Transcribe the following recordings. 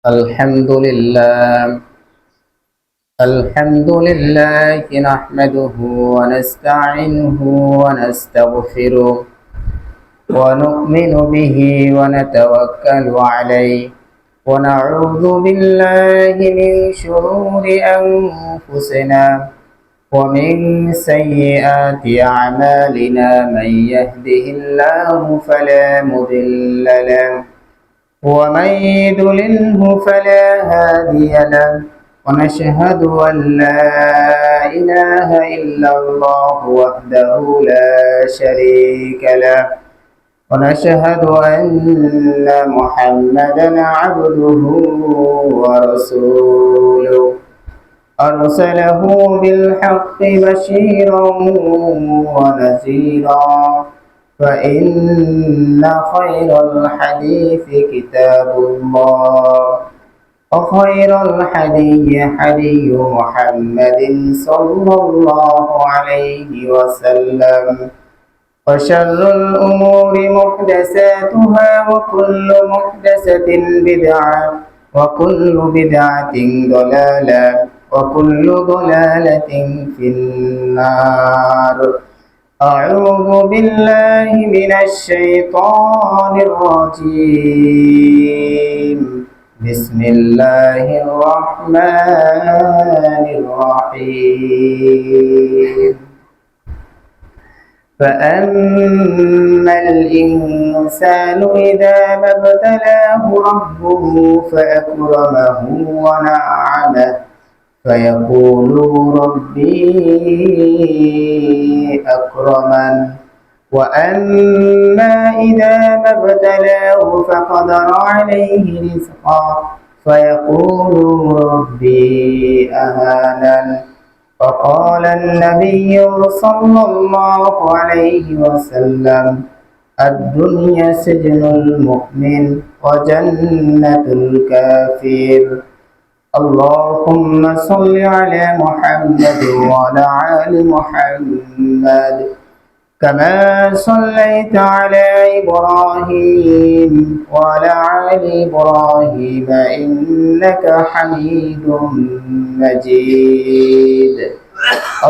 الحمد لله نحمده ونستعينه ونستغفره ونؤمن به ونتوكل عليه ونعوذ بالله من شرور أنفسنا ومن سيئات أعمالنا من يهده الله فلا مضل له ومن يضلله فلا هادي له ونشهد أن لا إله إلا الله وحده لا شريك له ونشهد أن محمدا عبده ورسوله أرسله بالحق بشيرا ونذيرا فإن خير الحديث كتاب الله وخير الحديث حديث محمد صلى الله عليه وسلم وشر الأمور محدثاتها وكل محدثة بدعة وكل بدعة ضلالة وكل ضلالة في النار. أعوذ بالله من الشيطان الرجيم. بسم الله الرحمن الرحيم. فأما الإنسان إذا ما ابتلاه ربه فأكرمه ونعمه فيقول ربي أكرمن وأما إذا ما ابتلاه فقدر عليه رزقه فيقول ربي أهانن. فقال النبي صلى الله عليه وسلم الدنيا سجن المؤمن وجنة الكافر. اللهم صل على محمد وعلى آل محمد كما صليت على إبراهيم وعلى آل إبراهيم إنك حميد مجيد.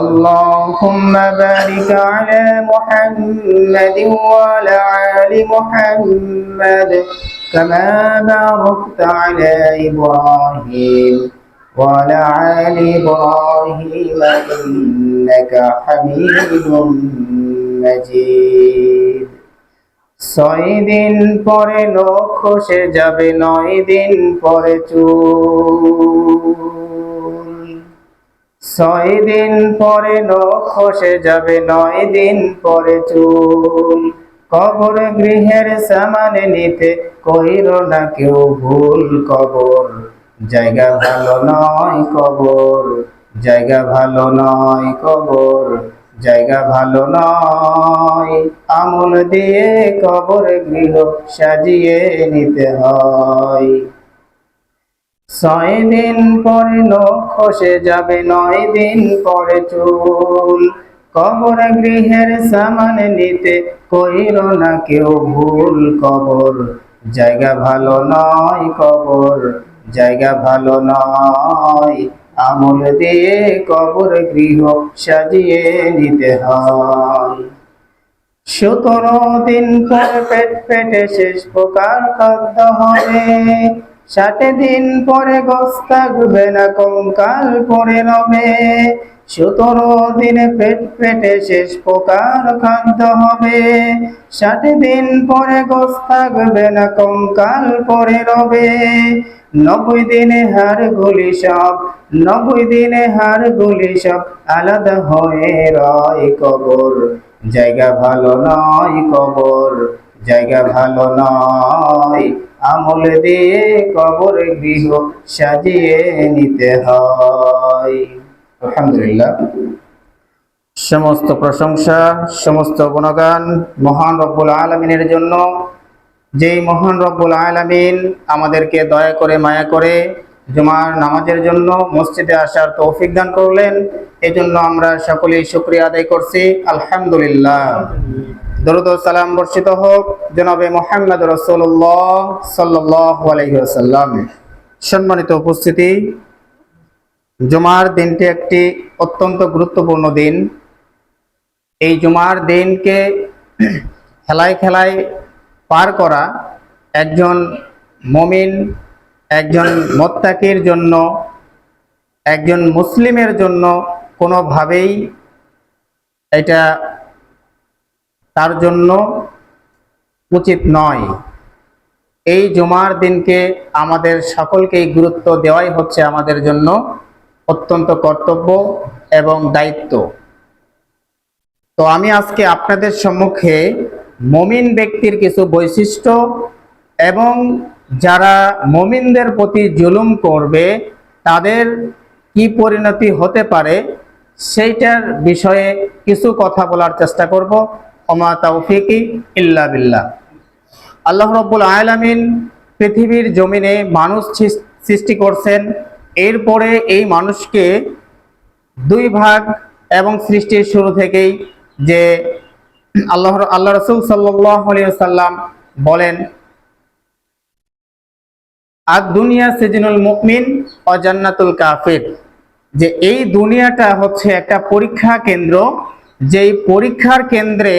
اللهم بارك على محمد وعلى آل محمد كما باركت على إبراهيم وعلى آل إبراهيم إنك حميد مجيد. 6 দিন পরে নখ খসে যাবে, 9 দিন পরে চুল। 6 দিন পরে নখ খসে যাবে, 9 দিন পরে চুল। কবর গৃহের সামানে নিতে কইর না কেউ ভুল। কবর জায়গা ভালো নয়, কবর জায়গা ভালো নয়, কবর জায়গা ভালো নয়। আমল দিয়ে কবর গৃহ সাজিয়ে নিতে হয়। 6 দিন পরে নখ খসে যাবে, 9 দিন পরে চুল। কবর গৃহের সামান নিতে কইর না কেউ ভুল। কবর জায়গা ভালো নয়, কবর জায়গা ভালো নয়। আমল দিয়ে কবর গৃহ সাজিয়ে নিতে হয়। 17 দিন পরে পেট পেটে শেষ প্রকার খাদ্য হবে। 60 দিন পরে গোশত থাকবে না, কঙ্কাল পড়ে রবে। 17 দিনে পেট পেটে শেষ প্রকার খাদ্য হবে। 60 দিন পরে গোশত থাকবে না, কঙ্কাল পড়ে রবে। 90 দিনে হাড়গুলি সব, 90 দিনে হাড়গুলি সব আলাদা হয়ে রয়। কবর জায়গা ভালো নয়, কবর জায়গা ভালো নয়। আমল দিয়ে কবর গৃহ সাজিয়ে নিতে হয়। আলহামদুলিল্লাহ, সমস্ত প্রশংসা সমস্ত গুণগান মহান রব্বুল আলামিনের জন্য, যেই মহান রব্বুল আলামিন আমাদেরকে দয়া করে মায়া করে জুমার নামাজের জন্য মসজিদে আসার তৌফিক দান করলেন। এজন্য আমরা সকলেই শুকরিয়া আদায় করছি। আলহামদুলিল্লাহ। দরুদ ও সালাম বর্ষিত হোক জনাবে মুহাম্মদ রাসূলুল্লাহ সাল্লাল্লাহু আলাইহি ওয়াসাল্লাম। সম্মানিত উপস্থিতি, জুমার দিনটি একটি অত্যন্ত গুরুত্বপূর্ণ দিন। এই জুমার দিনকে খেলায় খেলায় পার করা একজন মুমিন, একজন মুত্তাকির জন্য, একজন মুসলিমের জন্য কোনোভাবেই এটা তার জন্য উচিত নয়। এই জুমার দিনকে আমাদের সকলকেই গুরুত্ব দেওয়াই হচ্ছে আমাদের জন্য অত্যন্ত কর্তব্য এবং দায়িত্ব। তো আমি আজকে আপনাদের সম্মুখে মুমিন ব্যক্তির কিছু বৈশিষ্ট্য এবং যারা মুমিনদের প্রতি জুলুম করবে তাদের কি পরিণতি হতে পারে সেইটার বিষয়ে কিছু কথা বলার চেষ্টা করব। ওমা তাওফিকি ইল্লা বিল্লাহ। আল্লাহ রাব্বুল আলামিন পৃথিবীর জমিনে মানুষ সৃষ্টি করছেন। এরপরে এই মানুষকে দুই ভাগ, এবং সৃষ্টির শুরু থেকেই যে আল্লাহ রাসূল সাল্লাল্লাহু আলাইহি ওয়াসাল্লাম বলেন, আর দুনিয়া সিজনুল মুমিন ওয়া জান্নাতুল কাফির, যে এই দুনিয়াটা হচ্ছে একটা পরীক্ষা কেন্দ্র। যেই পরীক্ষার কেন্দ্রে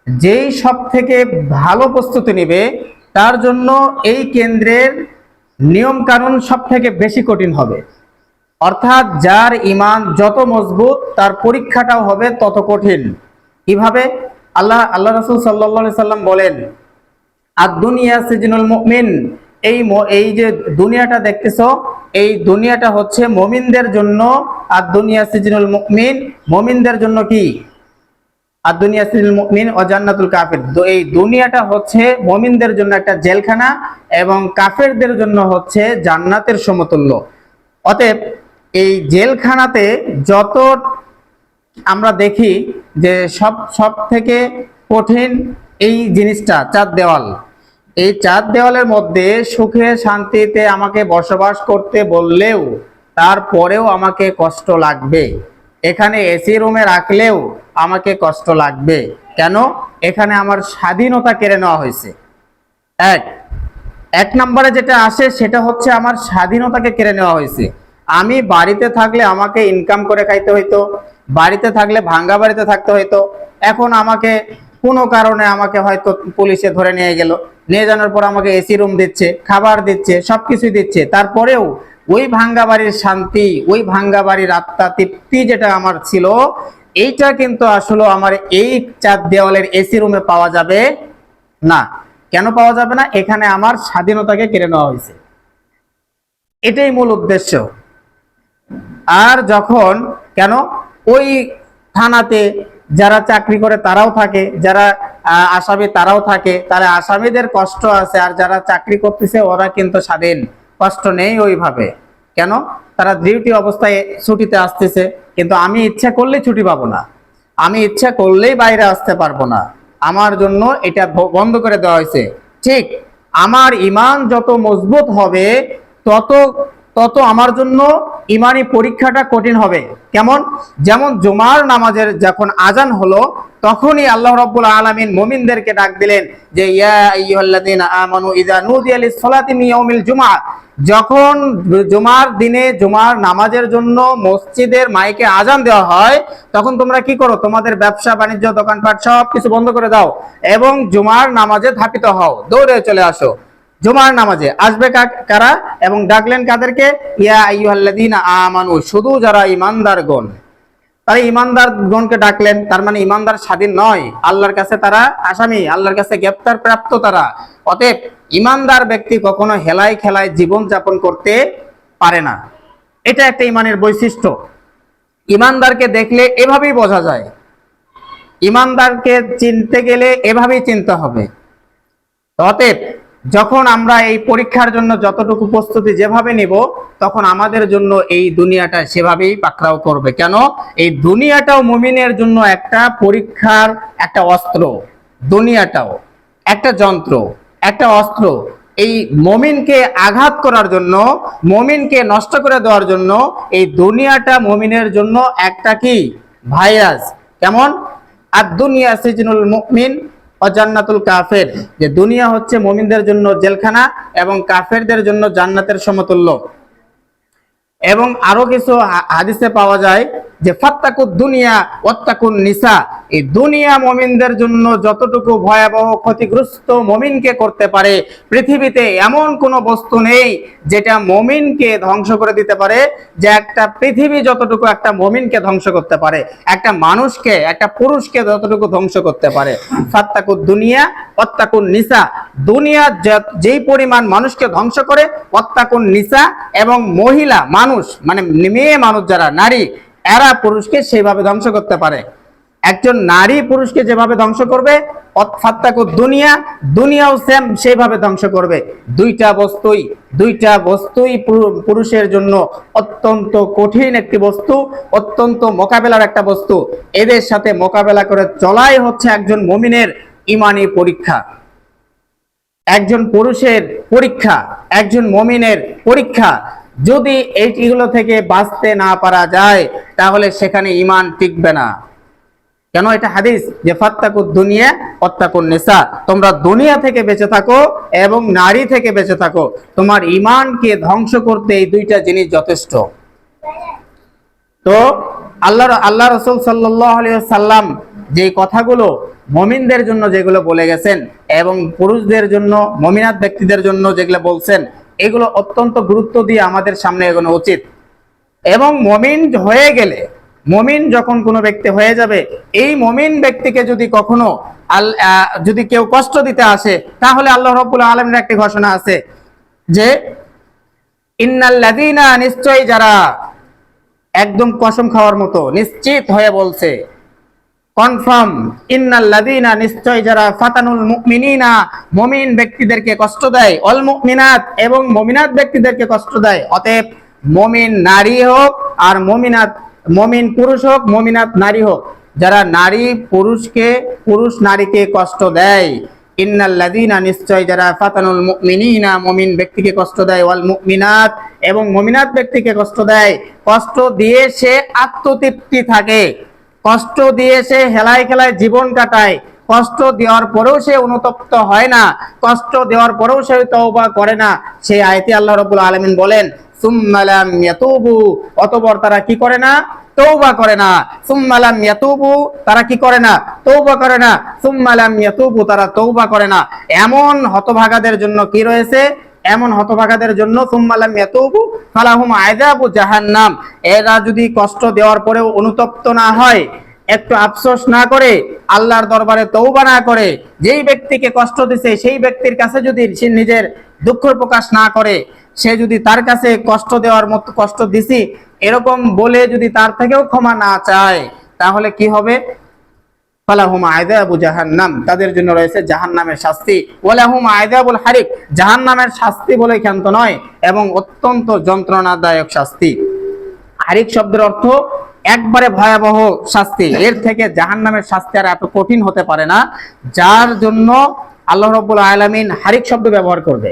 যেই সব থেকে ভালো প্রস্তুতি নেবে তার জন্য এই কেন্দ্রের নিয়ম কানুন সব থেকে বেশি কঠিন হবে। অর্থাৎ যার ঈমান যত মজবুত তার পরীক্ষাটাও হবে তত কঠিন। কিভাবে? আল্লাহ রাসূল সাল্লাল্লাহু আলাইহি সাল্লাম বলেন, আর দুনিয়া সিজনুল মুমিন, এই যে দুনিয়াটা দেখতেছো, এই দুনিয়াটা হচ্ছে মুমিনদের জন্য। আর দুনিয়া সিজনুল মুমিন, মুমিনদের জন্য কি? আর দুনিয়া সিজনুল মুমিন ও জান্নাতুল কাফির, এই দুনিয়াটা হচ্ছে মুমিনদের জন্য একটা জেলখানা এবং কাফেরদের জন্য হচ্ছে জান্নাতের সমতুল্য। অতএব এই জেলখানাতে যত আমরা দেখি যে সব থেকে কঠিন এই জিনিসটা চার দেওয়াল। এই চার দেওয়ালের মধ্যে সুখে শান্তিতে আমাকে বসবাস করতে বললেও তারপরেও আমাকে কষ্ট লাগবে। এখানে এসি রুমে রাখলেও আমাকে কষ্ট লাগবে। কেন? এখানে আমার স্বাধীনতা কেড়ে নেওয়া হয়েছে। এক নম্বরে যেটা আসে সেটা হচ্ছে আমার স্বাধীনতাকে কেড়ে নেওয়া হয়েছে। আমি বাড়িতে থাকলে আমাকে ইনকাম করে খাইতে হইতো, বাড়িতে থাকলে ভাঙ্গা বাড়িতে থাকতে হইতো। এখন আমাকে কোনো কারণে আমাকে হয়তো পুলিশে ধরে নিয়ে গেল, নিয়ে যাওয়ার পর আমাকে এসি রুম দিচ্ছে, খাবার দিচ্ছে, সবকিছুই দিচ্ছে। তারপরেও ওই ভাঙ্গা বাড়ির শান্তি, ওই ভাঙ্গা বাড়ির আত্মা তৃপ্তি যেটা আমার ছিল, এইটা কিন্তু আসলে আমার এই চার দেওয়ালের এসি রুমে পাওয়া যাবে না। কেন পাওয়া যাবে না? এখানে আমার স্বাধীনতাকে কেড়ে নেওয়া হয়েছে। এটাই মূল উদ্দেশ্য। আর যখন কেন ওই থানাতে যারা চাকরি করে তারাও থাকে, যারা আসামি তারাও থাকে, তাহলে আসামিদের কষ্ট আছে, আর যারা চাকরি করতেছে ওরা কিন্তু স্বাধীন, কষ্ট নেই ওইভাবে। কেন? তারা ডিউটি অবস্থায় ছুটিতে আসতেছে, কিন্তু আমি ইচ্ছা করলেই ছুটি পাবো না, আমি ইচ্ছা করলেই বাইরে আসতে পারবো না। আমার জন্য এটা বন্ধ করে দেওয়া হয়েছে। ঠিক আমার ঈমান যত মজবুত হবে তত তত আমার জন্য ঈমানি পরীক্ষাটা কঠিন হবে। কেমন? যেমন জুমার নামাজের যখন আজান হলো তখনই আল্লাহ রাব্বুল আলামিন মুমিনদেরকে ডাক দিলেন যে ইয়া আইয়ুহাল্লাযীনা আমানু ইযা নুদিয়া লিস-সালাতি মিন ইয়াউমিল জুমআহ, যখন জুমার দিনে জুমার নামাজের জন্য মসজিদের মাইকে আজান দেওয়া হয় তখন তোমরা কি করো? তোমাদের ব্যবসা বাণিজ্য দোকানপাট সব কিছু বন্ধ করে দাও এবং জুমার নামাজে ধাপিত হও, দৌড়ে চলে আসো। জুমার নামাজে আসবে কারা? এবং ডাকলেন কাদেরকে? ইয়া আইয়ুহাল্লাযীনা আমানু, শুধু যারা ঈমানদারগণ। তারা ঈমানদারগণকে ডাকলেন, তার মানে ঈমানদার স্বাধীন নয়, আল্লাহর কাছে তারা আসামি, আল্লাহর কাছে গ্রেফতার প্রাপ্ত তারা। অতএব ঈমানদার ব্যক্তি কখনো হেলায় খেলায় জীবন যাপন করতে পারে না। এটা একটা ঈমানের বৈশিষ্ট্য। ঈমানদারকে দেখলে এভাবেই বোঝা যায়, ঈমানদারকে চিনতে গেলে এভাবেই চিনতে হবে। অতএব যখন আমরা এই পরীক্ষার জন্য যতটুকু প্রস্তুতি যেভাবে নিব তখন আমাদের জন্য এই দুনিয়াটা সেভাবেই পাকড়াও করবে। কেন? এই দুনিয়াটাও মুমিনের জন্য একটা পরীক্ষার একটা অস্ত্র, দুনিয়াটাও একটা যন্ত্র, একটা অস্ত্র। এই মুমিনকে আঘাত করার জন্য, মুমিনকে নষ্ট করে দেওয়ার জন্য এই দুনিয়াটা মুমিনের জন্য একটা কি ভাইরাস। কেমন? আর দুনিয়া সিজনুল মুমিন, ও জান্নাতুল কাফের, যে দুনিয়া হচ্ছে মুমিনদের জন্য জেলখানা এবং কাফেরদের জন্য জান্নাতের সমতুল্য। এবং আরো কিছু হাদিসে পাওয়া যায় যে ফাত্তাকুদ দুনিয়া ওয়াত্তাকুন নিসা, এই দুনিয়া মুমিনদের জন্য যতটুকু ভয়াবহ ক্ষতিগ্রস্ত মুমিনকে করতে পারে, পৃথিবীতে এমন কোনো বস্তু নেই যেটা মুমিনকে ধ্বংস করে দিতে পারে, যে একটা পৃথিবী যতটুকু একটা মুমিনকে ধ্বংস করতে পারে, একটা মানুষকে, একটা পুরুষকে যতটুকু ধ্বংস করতে পারে। ফাত্তাকুদ দুনিয়া ওয়াত্তাকুন নিসা, দুনিয়া যেই পরিমাণ মানুষকে ধ্বংস করে, ওয়াত্তাকুন নিসা, এবং মহিলা মানুষ মানে মেয়ে মানুষ যারা নারী, এরা পুরুষকে সেইভাবে ধ্বংস করতে পারে। একজন নারী পুরুষকে যেভাবে ধ্বংস করবে, ফাত্তাকুদ দুনিয়া, দুনিয়াও সেম সেইভাবে ধ্বংস করবে। দুইটা বস্তুই পুরুষের জন্য অত্যন্ত কঠিন একটি বস্তু, অত্যন্ত মোকাবেলার একটা বস্তু। এদের সাথে মোকাবেলা করে চলাই হচ্ছে একজন মুমিনের ঈমানি পরীক্ষা, একজন পুরুষের পরীক্ষা, একজন মুমিনের পরীক্ষা। যদি এইগুলো থেকে বাঁচতে না পারা যায়, তাহলে সেখানে ঈমান টিকবে না। কেন? এটা হাদিস যে ফাত্তাকুদ দুনিয়া ওয়াত্তাকুন নিসা, তোমরা দুনিয়া থেকে বেঁচে থাকো এবং নারী থেকে বেঁচে থাকো। তোমার ঈমানকে ধ্বংস করতে এই দুইটা জিনিস যথেষ্ট। তো আল্লাহ রাসূল সাল্লাল্লাহু আলাইহি ওয়াসাল্লাম যে কথাগুলো মুমিনদের জন্য যেগুলো বলে গেছেন, এবং পুরুষদের জন্য, মুমিনাত ব্যক্তিদের জন্য যেগুলো বলছেন, এগুলো অত্যন্ত গুরুত্ব দিয়ে আমাদের সামনে এগোনো উচিত। এবং মুমিন হয়ে গেলে, মুমিন যখন কোনো ব্যক্তি হয়ে যাবে, এই মুমিন ব্যক্তিকে যদি কখনো যদি কেউ কষ্ট দিতে আসে, তাহলে আল্লাহ রাব্বুল আলামিনের একটি ঘোষণা আছে যে ইন্নাল্লাযীনা, নিশ্চয়ই যারা, একদম কসম খাওয়ার মতো নিশ্চিত হয়ে বলছে, কনফার্ম, ইন্নাল্লাযীনা, নিশ্চয় যারা, ফাতানুল মুমিনিনা, মুমিন ব্যক্তিদেরকে কষ্ট দেয়, অল মুমিনাত, এবং মুমিনাত ব্যক্তিদেরকে কষ্ট দেয়। অতএব মুমিন নারী হোক আর মুমিন পুরুষ হোক, মুমিনাত নারী হোক, যারা নারী পুরুষকে, পুরুষ নারীকে কষ্ট দেয়, ইন্নাল্লাযীনা, নিশ্চয় যারা, ফাতানুল মুমিনিনা, মুমিন ব্যক্তিকে কষ্ট দেয়, ওয়াল মুমিনাত, এবং মুমিনাত ব্যক্তিকে কষ্ট দেয়, কষ্ট দিয়ে সে আত্মতৃপ্তি থাকে, কষ্ট দিয়ে সে হেলায় খেলায় জীবন কাটায়, কষ্ট দেওয়ার পরেও সে অনুতপ্ত হয় না, কষ্ট দেওয়ার পরেও সে তওবা করে না, সেই আয়াতে আল্লাহ রাব্বুল আলামিন বলেন সুম্মা লাম ইয়াতুবু, অতঃপর তারা কি করে না? তওবা করে না। সুম্মা লাম ইয়াতুবু, তারা কি করে না? তওবা করে না। সুম্মা লাম ইয়াতুবু, তারা তওবা করে না। এমন হতভাগাদের জন্য কি রয়েছে? এমন হতভাগাদের জন্য সুম্মা লাম ইয়াতুবু ফালাহুম আযাবু জাহান্নাম, এরা যদি কষ্ট দেওয়ার পরেও অনুতপ্ত না হয়, একটু আফসোস না করে, আল্লাহর দরবারে তওবা না করে, যেই ব্যক্তিকে কষ্ট দিছে সেই ব্যক্তির কাছে যদি সে নিজের দুঃখ প্রকাশ না করে, সে যদি তার কাছে কষ্ট দেওয়ার মতো, কষ্ট দিছি এরকম বলে যদি তার থেকেও ক্ষমা না চায়, তাহলে কি হবে? ফালাহুম আযাবু জাহান্নাম, তাদের জন্য রয়েছে জাহান্নামের শাস্তি। ওয়ালাহুম আযাবুল হারিক, জাহান্নামের শাস্তি বলে ক্ষান্ত নয়, এবং অত্যন্ত যন্ত্রণাদায়ক শাস্তি। হারিক শব্দের অর্থ একবারে ভয়াবহ শাস্তি, এর থেকে জাহান্নামের শাস্তি আর এত কঠিন হতে পারে না, যার জন্য আল্লাহ রাব্বুল আলামিন হারিক শব্দ ব্যবহার করবে।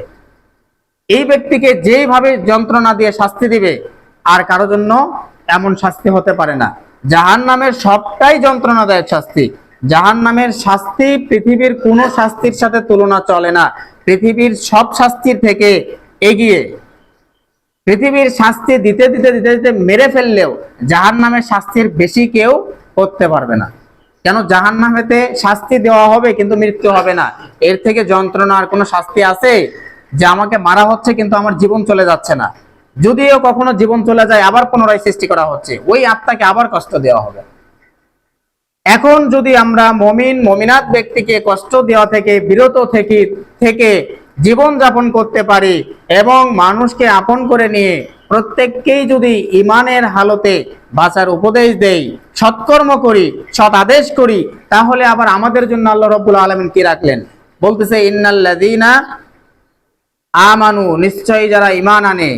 এই ব্যক্তিকে যেইভাবে যন্ত্রণা দিয়ে শাস্তি দিবে, আর কারো জন্য এমন শাস্তি হতে পারে না। জাহান্নামের সবটাই যন্ত্রণাদায়ক শাস্তি। জাহান্নামের শাস্তি পৃথিবীর কোনো শাস্তির সাথে তুলনা চলে না, পৃথিবীর সব শাস্তির থেকে এগিয়ে। পৃথিবীর শাস্তি দিতে দিতে দিতে দিতে মেরে ফেললেও জাহান্নামের শাস্তির বেশি কেউ করতে পারবে না। কেন? জাহান্নামেতে শাস্তি দেওয়া হবে কিন্তু মৃত্যু হবে না। এর থেকে যন্ত্রণার কোনো শাস্তি আছে? যে আমাকে মারা হচ্ছে কিন্তু আমার জীবন চলে যাচ্ছে না, যদিও কখনো জীবন চলে যায় আবার পুনরায় সৃষ্টি করা হচ্ছে, ওই আত্মাকে আবার কষ্ট দেওয়া হবে। এখন যদি আমরা মুমিনাত ব্যক্তিকে কষ্ট দেওয়া থেকে বিরত থেকে জীবন যাপন করতে পারি, এবং মানুষকে আপন করে নিয়ে প্রত্যেককেই যদি ঈমানের হালতে বাঁচার উপদেশ দেই, সৎকর্ম করি, সৎ আদেশ করি, তাহলে আবার আমাদের জন্য আল্লাহ রাব্বুল আলামিন কি রাখলেন? বলতেছে ইন্নাল্লাযীনা আমানু, নিশ্চয়ই যারা ঈমান আনে,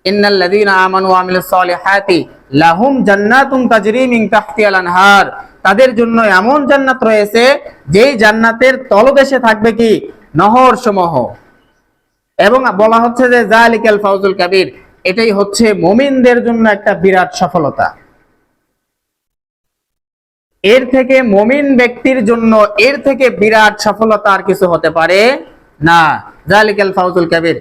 ইন্নাল্লাযীনা আমানু ওয়া আমিলুস সালিহাতি লাহুম জান্নাতুন তাজরি মিন তাহতিহাল আনহার, তাদের জন্য এমন জান্নাত রয়েছে যেই জান্নাতের তলদেশে থাকবে কি? নহর সমূহ। এবং বলা হচ্ছে যে যালিকাল ফাউজুল কাবীর, এটাই হচ্ছে মুমিনদের জন্য একটা বিরাট সফলতা। এর থেকে মুমিন ব্যক্তির জন্য এর থেকে বিরাট সফলতা আর কিছু হতে পারে না। জালিকাল ফাউজুল কাবীর,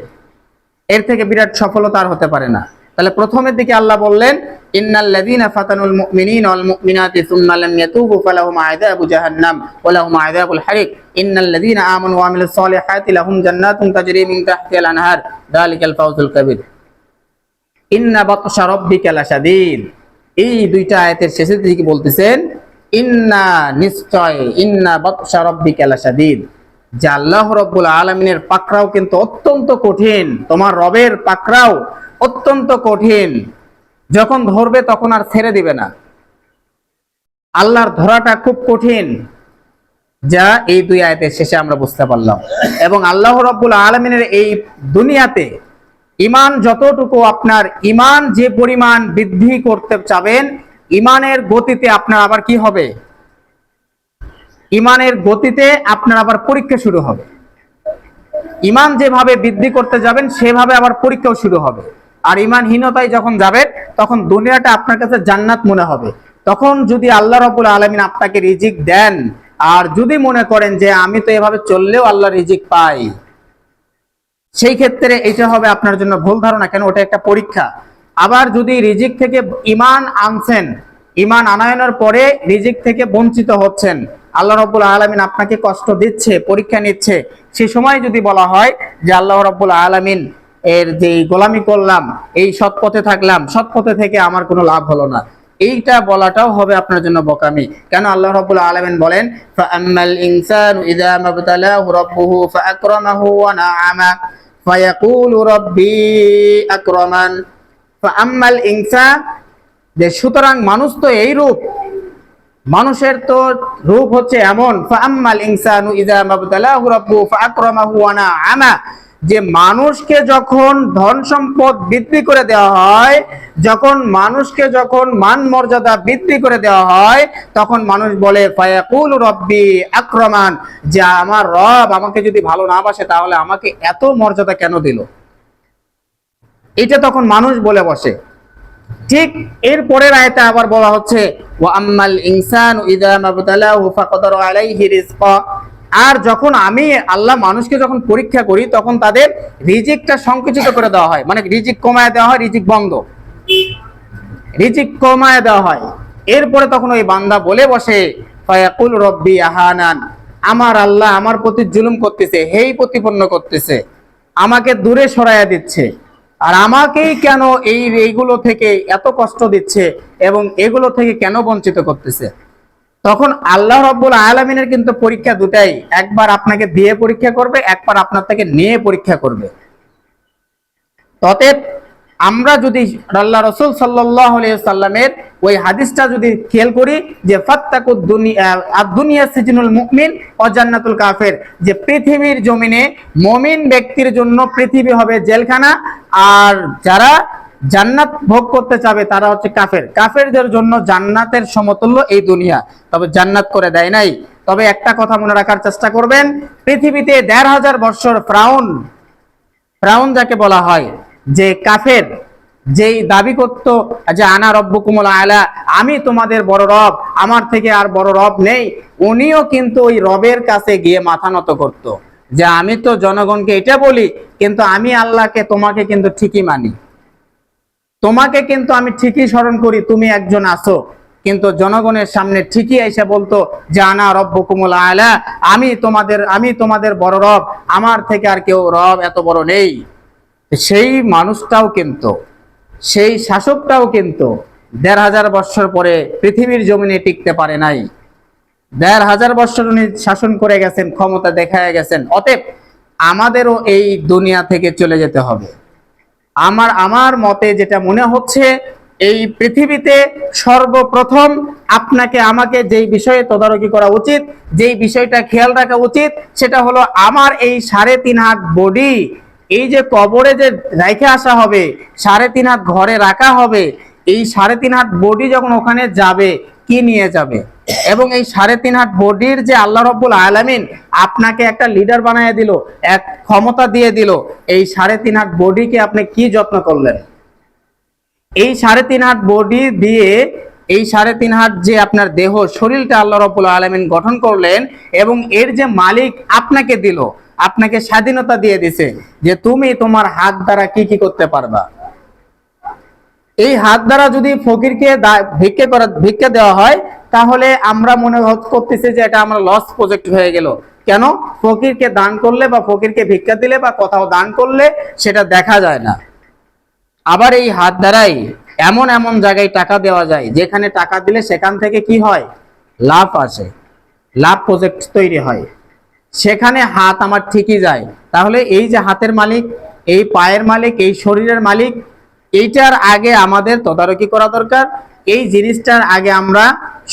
এর থেকে বিরাট সফলতা আর হতে পারে না। তাহলে প্রথমের দিকে আল্লাহ বললেন ইন্নাল্লাযীনা ফাতানুল মুমিনিনা ওয়াল মুমিনাতি সুম্মা লাম ইয়াতুবু ফালাহুম আযাবু জাহান্নাম ওয়া লাহুম আযাবুল হারিক ইন্নাল্লাযীনা আমানু ওয়া আমিলুস সলিহাতি লাহুম জান্নাতুন তাজরি মিন তাহতিহাল আনহার যালিকাল ফাউজুল কাবীর। ইন্না বাতশা রাব্বিকা লাশাদীদ, এই দুইটা আয়াতের শেষের দিকে বলতেছেন ইন্না, নিশ্চয়, ইন্না বাতশা রাব্বিকা লাশাদীদ, যে আল্লাহ রাব্বুল আলামিনের পাকড়াও কিন্তু অত্যন্ত কঠিন, তোমার রবের পাকড়াও অত্যন্ত কঠিন, যখন ধরবে তখন আর ছেড়ে দিবে না। আল্লাহর ধরাটা খুব কঠিন, যা এই দুই আয়াতের শেষে আমরা বুঝতে পারলাম। এবং আল্লাহ রাব্বুল আলামিনের এই দুনিয়াতে ঈমান যতটুকু, আপনার ঈমান যে পরিমাণ বৃদ্ধি করতে চাবেন, ঈমানের গতিতে আপনার আবার কি হবে, ঈমানের গতিতে আপনার আবার পরীক্ষা শুরু হবে। ঈমান যেভাবে বৃদ্ধি করতে যাবেন সেভাবে আবার পরীক্ষাও শুরু হবে। আর ঈমানহীনতায় যখন যাবেন তখন দুনিয়াটা আপনার কাছে জান্নাত মনে হবে। তখন যদি আল্লাহ রাব্বুল আলামিন আপনাকে রিজিক দেন, আর যদি মনে করেন যে আমি তো এভাবে চললেও আল্লাহ রিজিক পাই, সেই ক্ষেত্রে এটা হবে আপনার জন্য ভুল ধারণা, কেন ওটা একটা পরীক্ষা। আবার যদি রিজিক থেকে ঈমান আনছেন, ঈমান আনায়নের পরে রিজিক থেকে বঞ্চিত হচ্ছেন, আল্লাহ রাব্বুল আলামিন আপনাকে কষ্ট দিচ্ছে, পরীক্ষা নিচ্ছে, সেই সময় যদি বলা হয় যে আল্লাহ রাব্বুল আলামিন এর যে গোলামি করলাম, এই সৎ পথে থাকলাম, সৎ পথে থেকে আমার কোনো লাভ হলো না, এইটা বলাটাও হবে আপনার জন্য বোকামি। কেন আল্লাহ রাব্বুল আলামিন বলেন ফাআম্মাল ইনসানু ইযা মাবতালাহু রাব্বুহু ফাআকরামাহু ওয়া নাআমা ফায়াকুলু রাব্বি আকরামান। ফাআম্মাল ইনসান, যে সুতরাং মানুষ তো এই রূপ, মানুষের তো রূপ হচ্ছে এমন, ফাআম্মাল ইনসানু ইযা মাবতালাহু রাব্বুহু ফাআকরামাহু ওয়া নাআমা, যে মানুষকে যখন ধন সম্পদ বৃদ্ধি করে দেওয়া হয়, যখন মানুষকে যখন মান মর্যাদা বৃদ্ধি করে দেওয়া হয়, তখন মানুষ বলে ফায়াকুলু রাব্বি আকরামান, যে আমার রব আমাকে যদি ভালো না বাসে তাহলে আমাকে এত মর্যাদা কেন দিল, এটা তখন মানুষ বলে বসে। ঠিক এর পরের আয়াতে আবার বলা হচ্ছে ওয়া আম্মাল ইনসানু ইযা মাবতালাহু ফাকাদারা আলাইহি রিজকা, আর যখন আমি আল্লাহ মানুষকে যখন পরীক্ষা করি তখন তাদের রিজিকটা সংকুচিত করে দেওয়া হয়, মানে রিজিক কমায় দেওয়া হয়, রিজিক বন্ধ, রিজিক কমায় দেওয়া হয়। এরপরে তখন ওই বান্দা বলে বসে ফায়াকুল রব্বি আহানান, আমার আল্লাহ আমার প্রতি জুলুম করতেছে, হেই প্রতিপন্ন করতেছে, আমাকে দূরে সরাইয়া দিচ্ছে, আর আমাকেই কেন এইগুলো থেকে এত কষ্ট দিচ্ছে এবং এগুলো থেকে কেন বঞ্চিত করতেছে। তখন আল্লাহ রাব্বুল আলামিনের কিন্তু পরীক্ষা দুটাই, একবার আপনাকে দিয়ে পরীক্ষা করবে, একবার আপনার থেকে নিয়ে পরীক্ষা করবে। অতএব আমরা যদি আল্লাহ রাসূল সাল্লাল্লাহু আলাইহি সাল্লামের ওই হাদিসটা যদি খেয়াল করি যে ফাত্তাকুদ দুনিয়া আদ-দুনিয়া সিজনুল মুমিন ওয়া জান্নাতুল কাফির, যে পৃথিবীর জমিনে মুমিন ব্যক্তির জন্য পৃথিবী হবে জেলখানা, আর যারা জান্নাত ভোগ করতে চাবে তারা হচ্ছে কাফের, কাফেরদের জন্য জান্নাতের সমতুল্য এই দুনিয়া, তবে জান্নাত করে দেয় নাই। তবে একটা কথা মনে রাখার চেষ্টা করবেন, পৃথিবীতে ১৫০০ বছর ফিরাউন যাকে বলা হয়, যে কাফের, যেই দাবি করত যে আনা রব্বুকুমুল আলা, আমি তোমাদের বড় রব, আমার থেকে আর বড় রব নেই, উনিও কিন্তু ওই রবের কাছে গিয়ে মাথা নত করত যে আমি তো জনগণকে এটা বলি, কিন্তু আমি আল্লাহকে, তোমাকে কিন্তু ঠিকই মানি, তোমাকে কিন্তু আমি ঠিকই স্মরণ করি, তুমি একজন আছো, কিন্তু জনগণের সামনে ঠিকই এসে বলতো যে আনা রব্বুকুমুল আলা, আমি তোমাদের বড় রব, আমার থেকে আর কেউ রব এত বড় নেই। সেই মানুষটাও কিন্তু, সেই শাসকটাও কিন্তু ১৫০০ বছর পরে পৃথিবীর জমিনে টিকতে পারে নাই। ১৫০০ বছর উনি শাসন করে গেছেন, ক্ষমতা দেখায় গেছেন। অতএব আমাদেরও এই দুনিয়া থেকে চলে যেতে হবে। আমার মতে যেটা মনে হচ্ছে, এই পৃথিবীতে সর্বপ্রথম আপনাকে আমাকে যেই বিষয়ে তদারকি করা উচিত, যেই বিষয়টা খেয়াল রাখা উচিত, সেটা হলো আমার এই ৩.৫ হাত বডি, এই যে কবরে যে রেখে আসা হবে, ৩.৫ হাত ঘরে রাখা হবে, এই ৩.৫ হাত বডি যখন ওখানে যাবে, কি নিয়ে যাবে, এবং এই ৩.৫ হাত বডির যে আল্লাহ রাব্বুল আলামিন আপনাকে একটা লিডার বানিয়ে দিল, এক ক্ষমতা দিয়ে দিল, এই ৩.৫ হাত বডিকে আপনি কি যত্ন করলেন? এই ৩.৫ হাত বডি দিয়ে এই 3.5 হাত যে আপনার দেহ শরীরটা আল্লাহ রাব্বুল আলামিন গঠন করলেন, এবং এর যে মালিক আপনাকে দিল, আপনাকে স্বাধীনতা দিয়ে দিছে যে তুমি তোমার হাত দ্বারা কি কি করতে পারবা। এই হাত দ্বারা যদি ফকিরকে ভিক্ষা দেওয়া হয়, তাহলে আমরা মনে করতেছি যে এটা আমরা লস প্রজেক্ট হয়ে গেল। কেন? ফকিরকে দান করলে বা ফকিরকে ভিক্ষা দিলে বা কোথাও দান করলে সেটা দেখা যায় না। আবার এই হাত দ্বারাই এমন এমন জায়গায় টাকা দেওয়া যায় যেখানে টাকা দিলে সেখান থেকে কি হয়? লাভ আসে, লাভ প্রজেক্ট তৈরি হয়। সেখানে হাত আমার ঠিকই যায়। তাহলে এই যে হাতের মালিক, এই পায়ের মালিক, এই শরীরের মালিক, এইটার আগে আমাদের তদারকি করা দরকার। এই জিনিসটার আগে আমরা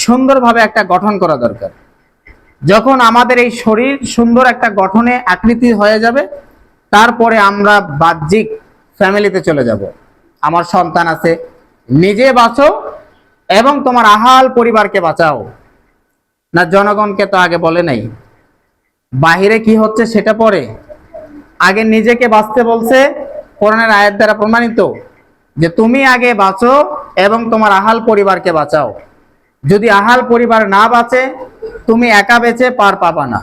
সুন্দরভাবে একটা গঠন করা দরকার। যখন আমাদের এই শরীর সুন্দর একটা গঠনে আকৃতি হয়ে যাবে, তারপরে আমরা বাহ্যিক ফ্যামিলিতে চলে যাব। আমার সন্তান আছে, নিজে বাঁচো এবং তোমার আহাল পরিবারকে বাঁচাও। না, জনগণকে তো আগে বলে নাই, বাহিরে কি হচ্ছে সেটা পরে, আগে নিজেকে বাঁচতে বলছে। কোরআনের আয়াত দ্বারা প্রমাণিত যে তুমি আগে বাঁচো এবং তোমার আহাল পরিবারকে বাঁচাও। যদি আহাল পরিবার না বাঁচে, তুমি একা বেঁচে পার পাবা না।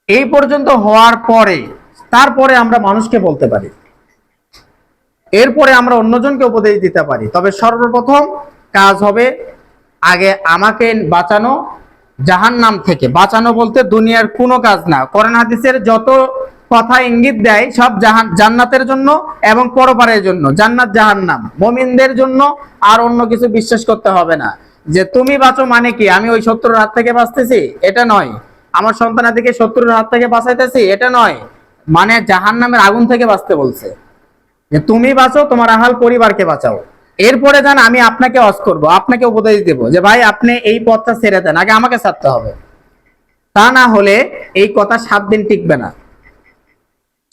এই পর্যন্ত হওয়ার পরে তারপরে আমরা মানুষকে বলতে পারি, এরপরে আমরা অন্যজনকে উপদেশ দিতে পারি। তবে সর্বপ্রথম কাজ হবে আগে আমাকে বাঁচানো জাহান্নাম থেকে। বাঁচানো বলতে দুনিয়ার কোনো কাজ না, কোরআন হাদিসের যত কথা ইঙ্গিত দেয় সব জান্নাতের জন্য এবং পরপারের জন্য। জান্নাত জাহান্নাম মুমিনদের জন্য, আর অন্য কিছু বিশ্বাস করতে হবে না। যে তুমি বাঁচো মানে কি আমি ওই শত্রুর হাত থেকে বাঁচতেছি এটা নয়, আমার সন্তানাদিকে শত্রুর হাত থেকে বাঁচাইতেছি এটা নয়, মানে জাহান্নামের আগুন থেকে বাঁচতে বলছে। যে তুমি বাঁচো, তোমার আহাল পরিবারকে বাঁচাও। এরপরে যান আমি আপনাকে ওয়াজ করব, আপনাকে উপদেশ দেব যে ভাই আপনি এই পথটা ছেড়ে দেন, আগে আমাকে ছাড়তে হবে। তা না হলে এই কথা 7 দিন টিকবে না।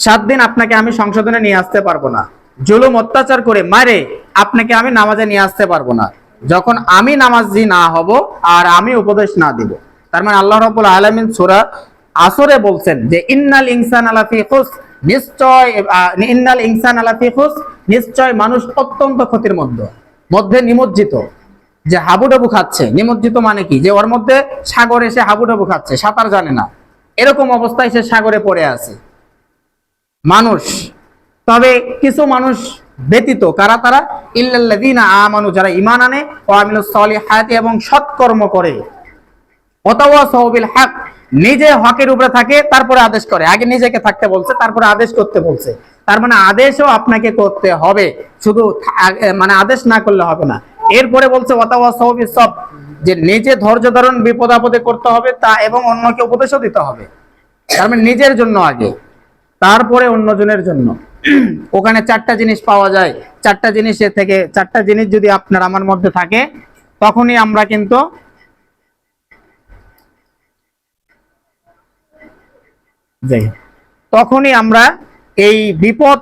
7 দিন আপনাকে আমি সংশোধনে নিয়ে আসতে পারবো না। জুলুম অত্যাচার করে মারে আপনাকে আমি নামাজে নিয়ে আসতে পারবো না, যখন আমি নামাজি না হব আর আমি উপদেশ না দিব। তার মানে আল্লাহ রাব্বুল আলামিন সূরা আসরে বলছেন যে ইন্নাল ইনসানা লাফি খুসর, নিশ্চয় মানুষ অত্যন্ত ক্ষতির মধ্যে নিমজ্জিত। যে হাবুডুবু খাচ্ছে, নিমজ্জিত মানে কি? যে ওর মধ্যে সাগর এসে হাবুডুবু খাচ্ছে, সাঁতার জানে না, এরকম অবস্থায় সে সাগরে পড়ে আছে মানুষ। তবে কিছু মানুষ ব্যতীত, কারা তারা? ইল্লাল্লাযীনা আমানু, যারা ঈমান আনে, ওয়া আমিলুস সলিহাতি, এবং সৎকর্ম করে, ওয়াতাওয়াসাউ বিল হক, নিজে হকের উপরে থাকে তারপরে আদেশ করে। আগে নিজেকে থাকতে বলছে, তারপরে আদেশ করতে বলছে। তার মানে আদেশও আপনাকে করতে হবে, শুধু মানে আদেশ না করলে হবে না। এরপরে বলছে ওয়াতাওয়াসাউ বিস সবর, যে নিজে ধৈর্য ধারণ বিপদ আপদে করতে হবে তা, এবং অন্যকে উপদেশও দিতে হবে। তার মানে নিজের জন্য আগে, তারপরে অন্যজনের জন্য। ওখানে 4টা জিনিস পাওয়া যায়। 4টা জিনিসের থেকে 4টা জিনিস যদি আপনার আমার মধ্যে থাকে, তখনই আমরা কিন্তু তখনই আমরা এই বিপদ